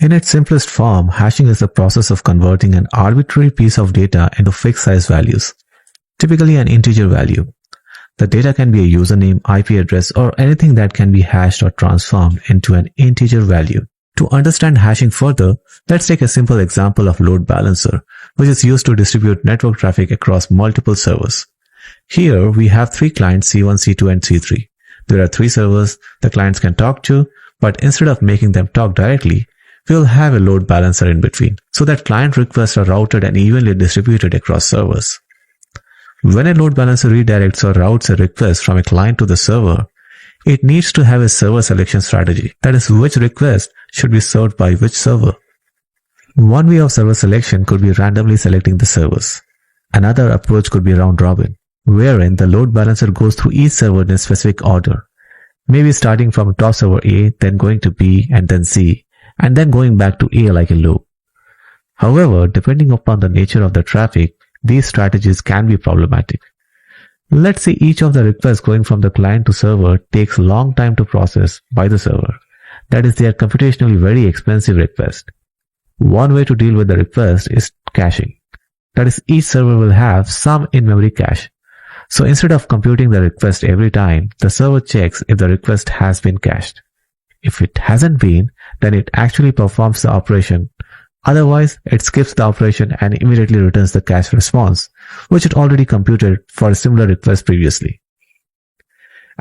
In its simplest form, hashing is the process of converting an arbitrary piece of data into fixed size values, typically an integer value. The data can be a username, IP address, or anything that can be hashed or transformed into an integer value. To understand hashing further, let's take a simple example of load balancer, which is used to distribute network traffic across multiple servers. Here, we have three clients C1, C2, and C3. There are three servers the clients can talk to, but instead of making them talk directly, we'll have a load balancer in between, so that client requests are routed and evenly distributed across servers. When a load balancer redirects or routes a request from a client to the server, it needs to have a server selection strategy, that is, which request should be served by which server. One way of server selection could be randomly selecting the servers. Another approach could be round robin, wherein the load balancer goes through each server in a specific order, maybe starting from top server A, then going to B, and then C, and then going back to A like a loop. However, depending upon the nature of the traffic, these strategies can be problematic. Let's say each of the requests going from the client to server takes a long time to process by the server. That is, they are computationally very expensive requests. One way to deal with the request is caching. That is, each server will have some in-memory cache. So instead of computing the request every time, the server checks if the request has been cached. If it hasn't been, then it actually performs the operation. Otherwise, it skips the operation and immediately returns the cached response, which it already computed for a similar request previously.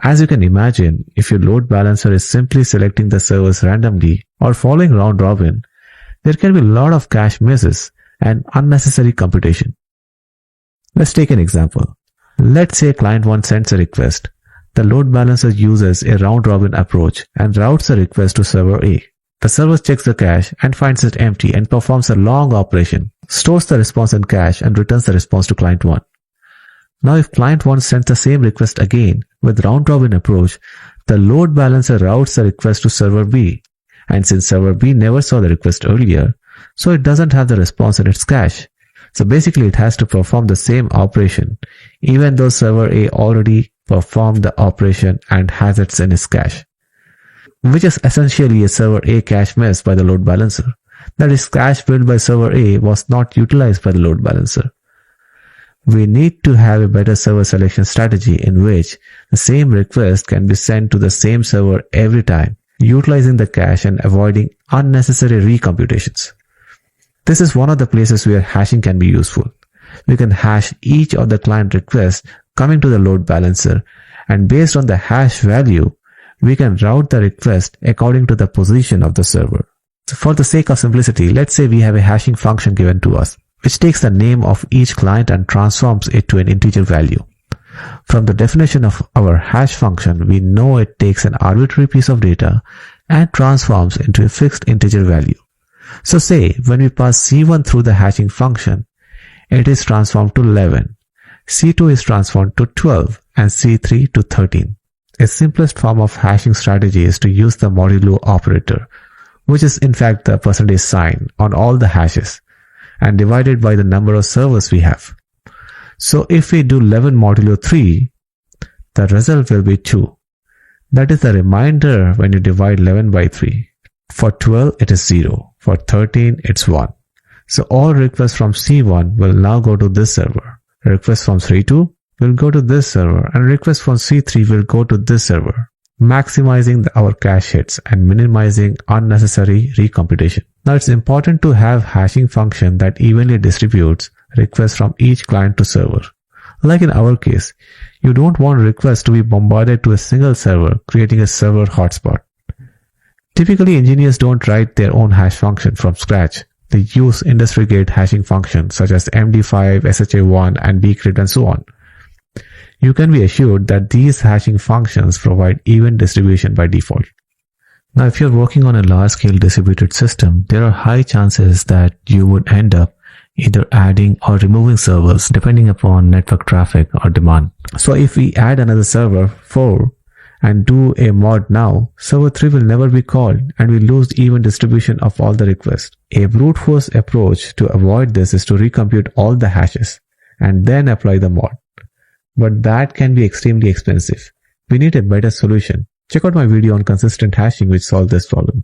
As you can imagine, if your load balancer is simply selecting the servers randomly or following round robin, there can be a lot of cache misses and unnecessary computation. Let's take an example. Let's say client 1 sends a request. The load balancer uses a round robin approach and routes the request to server A. The server checks the cache and finds it empty and performs a long operation, stores the response in cache and returns the response to client 1. Now if client 1 sends the same request again with round robin approach, the load balancer routes the request to server B. And since server B never saw the request earlier, so it doesn't have the response in its cache. So basically it has to perform the same operation, even though server A already performed the operation and has it in its cache, which is essentially a server A cache miss by the load balancer. That is, cache built by server A was not utilized by the load balancer. We need to have a better server selection strategy in which the same request can be sent to the same server every time, utilizing the cache and avoiding unnecessary recomputations. This is one of the places where hashing can be useful. We can hash each of the client requests coming to the load balancer, and based on the hash value, we can route the request according to the position of the server. So for the sake of simplicity, let's say we have a hashing function given to us, which takes the name of each client and transforms it to an integer value. From the definition of our hash function, we know it takes an arbitrary piece of data and transforms into a fixed integer value. So say when we pass C1 through the hashing function, it is transformed to 11, C2 is transformed to 12, and C3 to 13. A simplest form of hashing strategy is to use the modulo operator, which is in fact the percentage sign on all the hashes, and divided by the number of servers we have. So if we do 11 modulo 3, the result will be 2. That is the remainder when you divide 11 by 3. For 12, it is 0. For 13, it's 1. So all requests from C1 will now go to this server. Requests from C2 will go to this server, and requests from C3 will go to this server, maximizing our cache hits and minimizing unnecessary recomputation. Now it's important to have hashing function that evenly distributes requests from each client to server. Like in our case, you don't want requests to be bombarded to a single server, creating a server hotspot. Typically, engineers don't write their own hash function from scratch. They use industry-grade hashing functions such as MD5, SHA1, and bcrypt, and so on. You can be assured that these hashing functions provide even distribution by default. Now, if you're working on a large-scale distributed system, there are high chances that you would end up either adding or removing servers depending upon network traffic or demand. So if we add another server, 4, and do a mod now, server 3 will never be called and we lose even distribution of all the requests. A brute force approach to avoid this is to recompute all the hashes and then apply the mod. But that can be extremely expensive. We need a better solution. Check out my video on consistent hashing which solves this problem.